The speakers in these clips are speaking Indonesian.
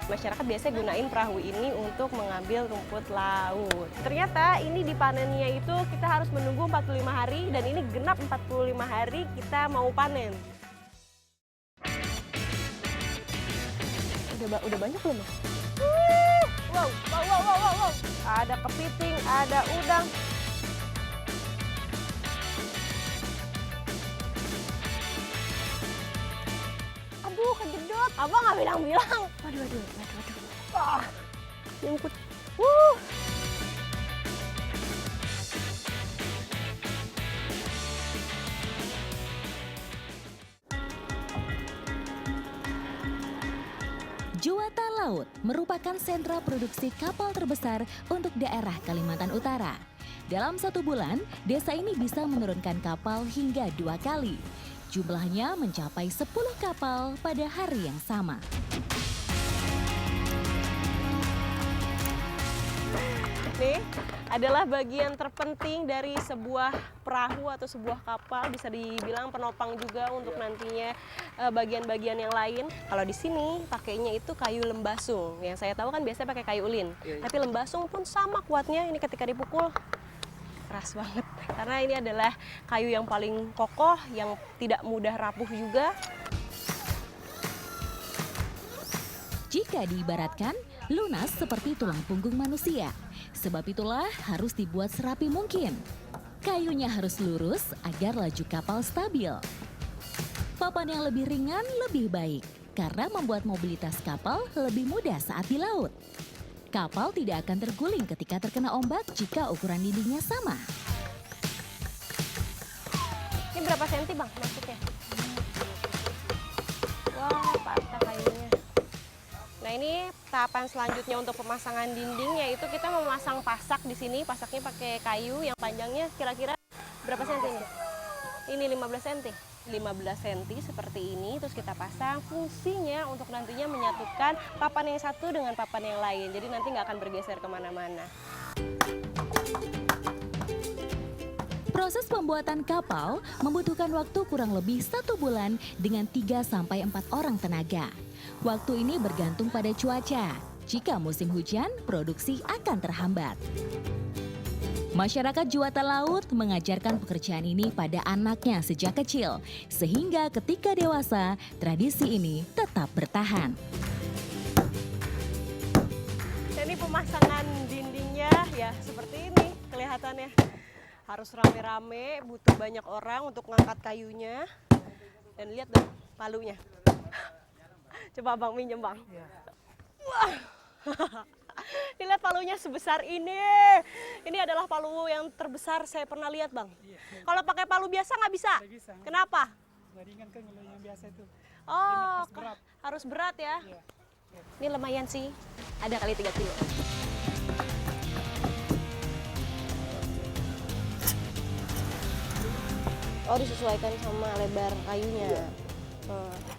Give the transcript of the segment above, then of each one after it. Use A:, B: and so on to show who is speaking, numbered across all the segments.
A: Masyarakat biasanya gunain perahu ini untuk mengambil rumput laut. Ternyata ini dipanennya itu kita harus menunggu 45 hari dan ini genap 45 hari kita mau panen. Udah banyak belum ya? Wow. Ada kepiting, ada udang. Aduh, kejedot. Abang nggak bilang-bilang. Waduh. Ah, nyangkut.
B: Juwata Laut merupakan sentra produksi kapal terbesar untuk daerah Kalimantan Utara. Dalam 1 bulan, desa ini bisa menurunkan kapal hingga 2 kali. Jumlahnya mencapai 10 kapal pada hari yang sama.
A: Ini adalah bagian terpenting dari sebuah perahu atau sebuah kapal, bisa dibilang penopang juga untuk nantinya bagian-bagian yang lain. Kalau di sini pakainya itu kayu lembasung. Yang saya tahu kan biasanya pakai kayu ulin. Tapi lembasung pun sama kuatnya, ini ketika dipukul keras banget. Karena ini adalah kayu yang paling kokoh, yang tidak mudah rapuh juga.
B: Jika diibaratkan, lunas seperti tulang punggung manusia. Sebab itulah harus dibuat serapi mungkin. Kayunya harus lurus agar laju kapal stabil. Papan yang lebih ringan lebih baik karena membuat mobilitas kapal lebih mudah saat di laut. Kapal tidak akan terguling ketika terkena ombak jika ukuran dindingnya sama.
A: Ini berapa senti bang masuknya? Wah, patah kayunya. Nah ini tahapan selanjutnya untuk pemasangan dinding, yaitu kita memasang pasak di sini. Pasaknya pakai kayu yang panjangnya kira-kira berapa senti ini? Ini 15 senti. 15 senti seperti ini, terus kita pasang. Fungsinya untuk nantinya menyatukan papan yang satu dengan papan yang lain. Jadi nanti nggak akan bergeser kemana-mana.
B: Proses pembuatan kapal membutuhkan waktu kurang lebih 1 bulan dengan 3-4 orang tenaga. Waktu ini bergantung pada cuaca. Jika musim hujan, produksi akan terhambat. Masyarakat Juwata Laut mengajarkan pekerjaan ini pada anaknya sejak kecil, sehingga ketika dewasa, tradisi ini tetap bertahan.
A: Ini pemasangan dindingnya ya seperti ini kelihatannya. Harus rame-rame, butuh banyak orang untuk ngangkat kayunya. Dan lihat dong palunya. Coba bang minjem bang. Wah. Dilihat palunya sebesar ini. Ini adalah palu yang terbesar saya pernah lihat bang. Kalau pakai palu biasa nggak bisa. Kenapa?
C: Ringan kan kalau yang biasa itu.
A: Oh,
C: Ini berat.
A: harus berat ya.
C: Iya.
A: Ini lumayan sih. Ada kali 3 kilo. Oh, disesuaikan sama lebar kayunya.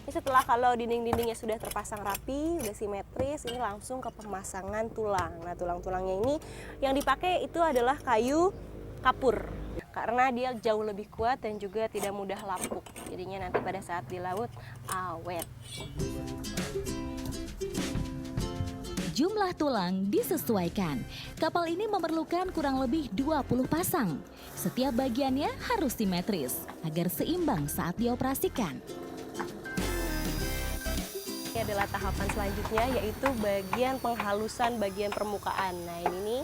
A: Ini setelah kalau dinding-dindingnya sudah terpasang rapi, sudah simetris, ini langsung ke pemasangan tulang. Nah, tulang-tulangnya ini yang dipakai itu adalah kayu kapur. Karena dia jauh lebih kuat dan juga tidak mudah lapuk. Jadinya nanti pada saat di laut awet.
B: Jumlah tulang disesuaikan. Kapal ini memerlukan kurang lebih 20 pasang. Setiap bagiannya harus simetris agar seimbang saat dioperasikan.
A: Ini adalah tahapan selanjutnya, yaitu bagian penghalusan bagian permukaan. Nah ini nih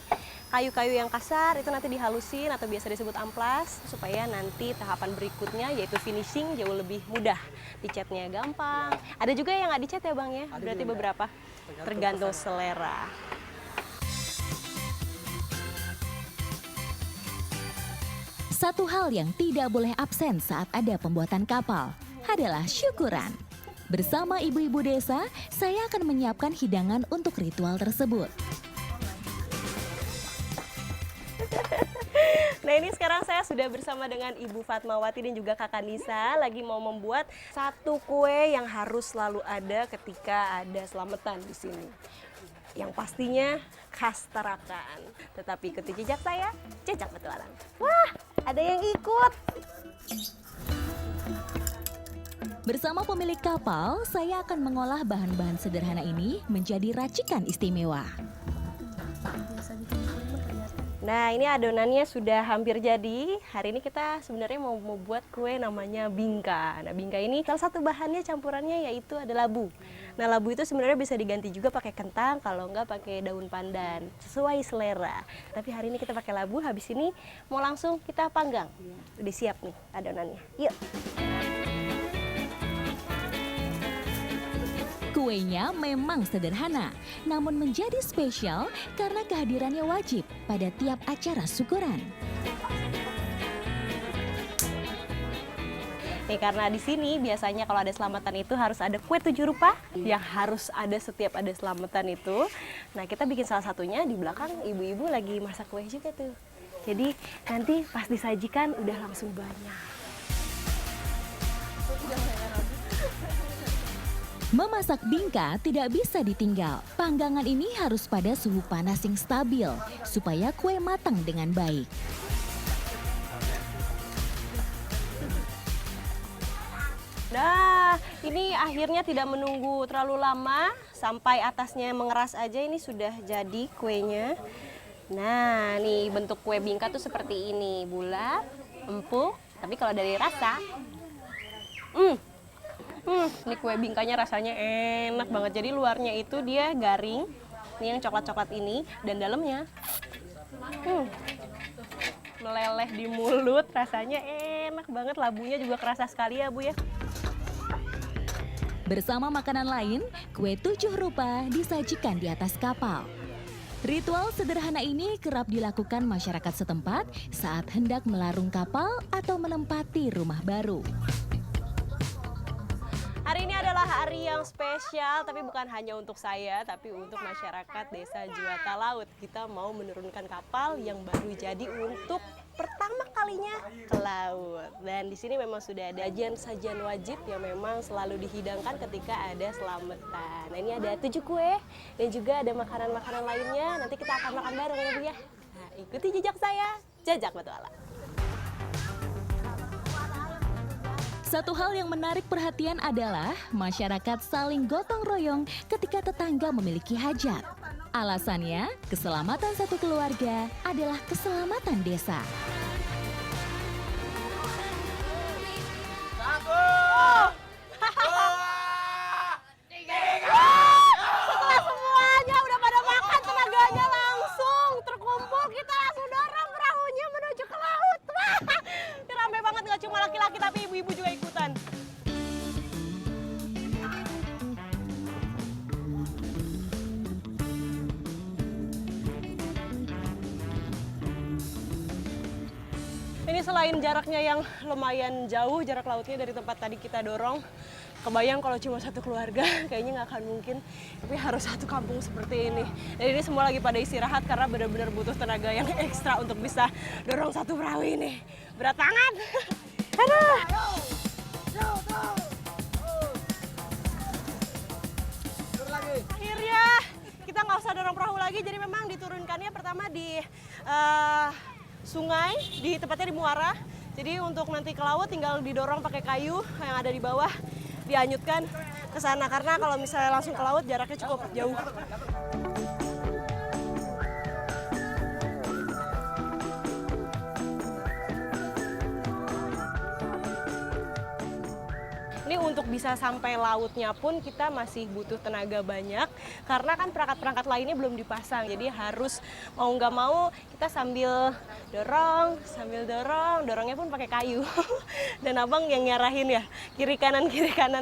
A: kayu-kayu yang kasar itu nanti dihalusin atau biasa disebut amplas, supaya nanti tahapan berikutnya yaitu finishing jauh lebih mudah. Dicatnya gampang. Ada juga yang nggak dicat ya bang ya? Berarti beberapa. Tergantung selera.
B: Satu hal yang tidak boleh absen saat ada pembuatan kapal adalah syukuran. Bersama ibu-ibu desa, saya akan menyiapkan hidangan untuk ritual tersebut.
A: Nah ini sekarang saya sudah bersama dengan Ibu Fatmawati dan juga Kakak Nisa lagi mau membuat satu kue yang harus selalu ada ketika ada selamatan di sini. Yang pastinya khas Tarakan. Tetapi ikuti jejak saya, jejak petualang. Wah, ada yang ikut.
B: Bersama pemilik kapal, saya akan mengolah bahan-bahan sederhana ini menjadi racikan istimewa.
A: Nah, ini adonannya sudah hampir jadi. Hari ini kita sebenarnya mau buat kue namanya bingka. Nah, bingka ini salah satu bahannya campurannya yaitu ada labu. Nah, labu itu sebenarnya bisa diganti juga pakai kentang, kalau enggak pakai daun pandan, sesuai selera. Tapi hari ini kita pakai labu, habis ini mau langsung kita panggang. Udah siap nih adonannya. Yuk.
B: Kuenya memang sederhana, namun menjadi spesial karena kehadirannya wajib pada tiap acara syukuran.
A: Nih, karena di sini biasanya kalau ada selamatan itu harus ada kue 7 rupa yang harus ada setiap ada selamatan itu. Nah, kita bikin salah satunya di belakang, ibu-ibu lagi masak kue juga tuh. Jadi nanti pas disajikan udah langsung banyak.
B: Memasak bingka tidak bisa ditinggal. Panggangan ini harus pada suhu panas yang stabil supaya kue matang dengan baik.
A: Nah, ini akhirnya tidak menunggu terlalu lama, sampai atasnya mengeras aja ini sudah jadi kuenya. Nah, nih bentuk kue bingka tuh seperti ini, bulat, empuk, tapi kalau dari rasa, ini kue bingkanya rasanya enak banget. Jadi luarnya itu dia garing, ini yang coklat-coklat ini, dan dalamnya meleleh di mulut, rasanya enak banget. Labunya juga kerasa sekali ya, Bu ya.
B: Bersama makanan lain, kue 7 rupa disajikan di atas kapal. Ritual sederhana ini kerap dilakukan masyarakat setempat saat hendak melarung kapal atau menempati rumah baru.
A: Hari ini adalah hari yang spesial, tapi bukan hanya untuk saya, tapi untuk masyarakat Desa Juwata Laut. Kita mau menurunkan kapal yang baru jadi untuk pertama kalinya ke laut. Dan di sini memang sudah ada sajian wajib yang memang selalu dihidangkan ketika ada selamatan. Nah, ini ada 7 kue dan juga ada makanan-makanan lainnya. Nanti kita akan makan bareng ya, Bu ya. Nah, ikuti jejak saya, Jajak Petualang.
B: Satu hal yang menarik perhatian adalah masyarakat saling gotong royong ketika tetangga memiliki hajat. Alasannya, keselamatan satu keluarga adalah keselamatan desa.
A: Setelah semuanya udah pada makan, tenaganya langsung terkumpul, kita langsung dorong perahunya menuju ke laut. Wah, ini rame banget, nggak cuma laki-laki tapi ibu-ibu juga ikutan. Ini selain jaraknya yang lumayan jauh, jarak lautnya dari tempat tadi kita dorong, kebayang kalau cuma satu keluarga, kayaknya nggak akan mungkin. Tapi harus satu kampung seperti ini. Dan ini semua lagi pada istirahat karena benar-benar butuh tenaga yang ekstra untuk bisa dorong satu perahu ini. Berat banget. Aduh. Akhirnya kita nggak usah dorong perahu lagi, jadi memang diturunkannya pertama di sungai, di tempatnya di muara. Jadi untuk nanti ke laut tinggal didorong pakai kayu yang ada di bawah, dianyutkan ke sana, karena kalau misalnya langsung ke laut jaraknya cukup jauh. Ini untuk bisa sampai lautnya pun kita masih butuh tenaga banyak, karena kan perangkat-perangkat lainnya belum dipasang. Jadi harus mau nggak mau kita sambil dorong, dorongnya pun pakai kayu. Dan abang yang nyarahin ya, kiri kanan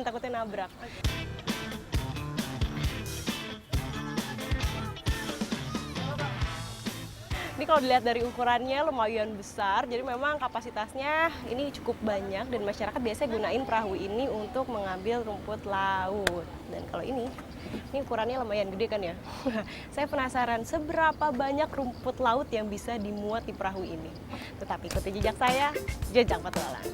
A: takutnya nabrak. Ini kalau dilihat dari ukurannya lumayan besar, jadi memang kapasitasnya ini cukup banyak dan masyarakat biasanya gunain perahu ini untuk mengambil rumput laut. Dan kalau ini ukurannya lumayan gede kan ya. Saya penasaran seberapa banyak rumput laut yang bisa dimuat di perahu ini. Tetap ikuti jejak saya, Jejak Petualang.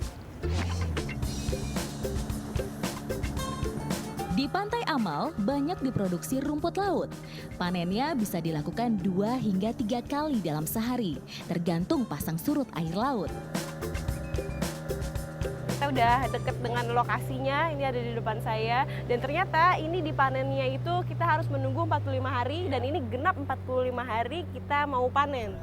B: Di Pantai Amal banyak diproduksi rumput laut. Panennya bisa dilakukan 2 hingga 3 kali dalam sehari, tergantung pasang surut air laut.
A: Kita Saya udah deket dengan lokasinya, ini ada di depan saya. Dan ternyata ini dipanennya itu kita harus menunggu 45 hari dan ini genap 45 hari kita mau panen.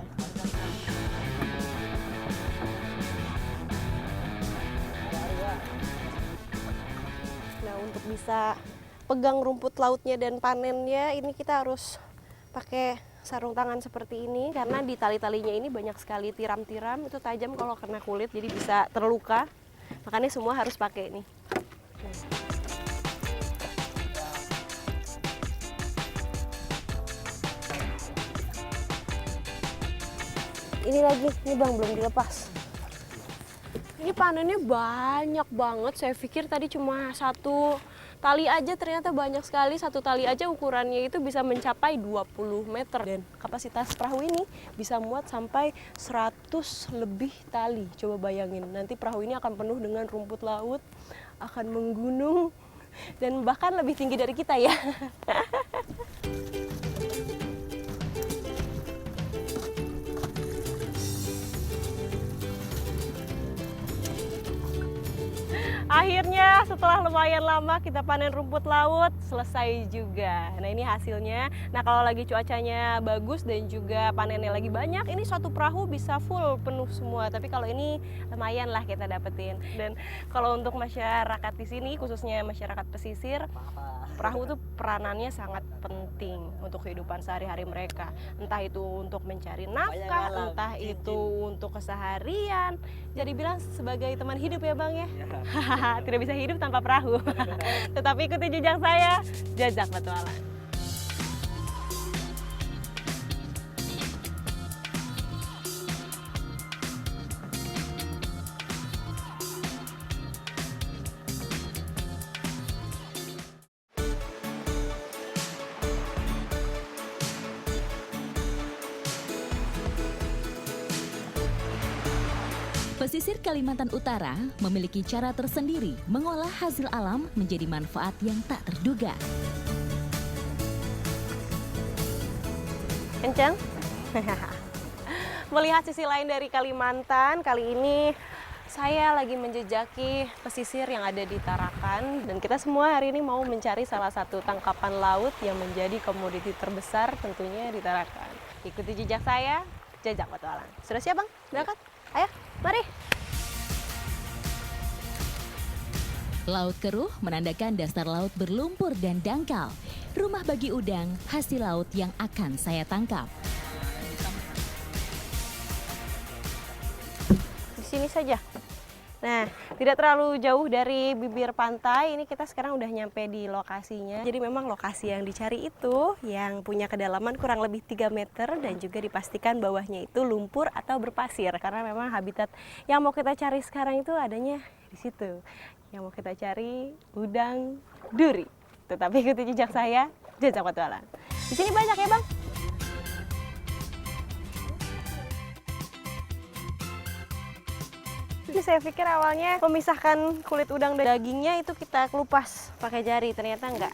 A: Nah, untuk bisa pegang rumput lautnya dan panennya ini kita harus pakai sarung tangan seperti ini karena di tali-talinya ini banyak sekali tiram-tiram, itu tajam kalau kena kulit jadi bisa terluka. Makanya semua harus pakai ini. Ini lagi, ini Bang belum dilepas. Ini panennya banyak banget. Saya pikir tadi cuma satu tali aja, ternyata banyak sekali. Satu tali aja ukurannya itu bisa mencapai 20 meter. Dan kapasitas perahu ini bisa muat sampai 100 lebih tali. Coba bayangin, nanti perahu ini akan penuh dengan rumput laut, akan menggunung, dan bahkan lebih tinggi dari kita ya. Akhirnya setelah lumayan lama kita panen rumput laut, selesai juga. Nah ini hasilnya. Nah kalau lagi cuacanya bagus dan juga panennya lagi banyak, ini satu perahu bisa full penuh semua. Tapi kalau ini lumayan lah kita dapetin. Dan kalau untuk masyarakat di sini, khususnya masyarakat pesisir, perahu itu peranannya sangat penting untuk kehidupan sehari-hari mereka. Entah itu untuk mencari nafkah, entah itu untuk keseharian. Jadi bilang sebagai teman hidup ya Bang ya. Tidak bisa hidup tanpa perahu. Tetapi ikuti jejak saya, Jajak Petualang.
B: Pesisir Kalimantan Utara memiliki cara tersendiri mengolah hasil alam menjadi manfaat yang tak terduga.
A: Kencang? Melihat sisi lain dari Kalimantan, kali ini saya lagi menjejaki pesisir yang ada di Tarakan. Dan kita semua hari ini mau mencari salah satu tangkapan laut yang menjadi komoditi terbesar tentunya di Tarakan. Ikuti jejak saya, Jajak Petualang. Sudah siap Bang? Berangkat? Ayo, mari.
B: Laut keruh menandakan dasar laut berlumpur dan dangkal. Rumah bagi udang, hasil laut yang akan saya tangkap.
A: Di sini saja. Nah, tidak terlalu jauh dari bibir pantai, ini kita sekarang udah nyampe di lokasinya. Jadi memang lokasi yang dicari itu yang punya kedalaman kurang lebih 3 meter dan juga dipastikan bawahnya itu lumpur atau berpasir. Karena memang habitat yang mau kita cari sekarang itu adanya di situ. Yang mau kita cari udang duri. Tetapi ikuti jejak saya, Jajak Petualang. Di sini banyak ya Bang? Jadi saya pikir awalnya memisahkan kulit udang dan dagingnya itu kita kelupas pakai jari, ternyata enggak.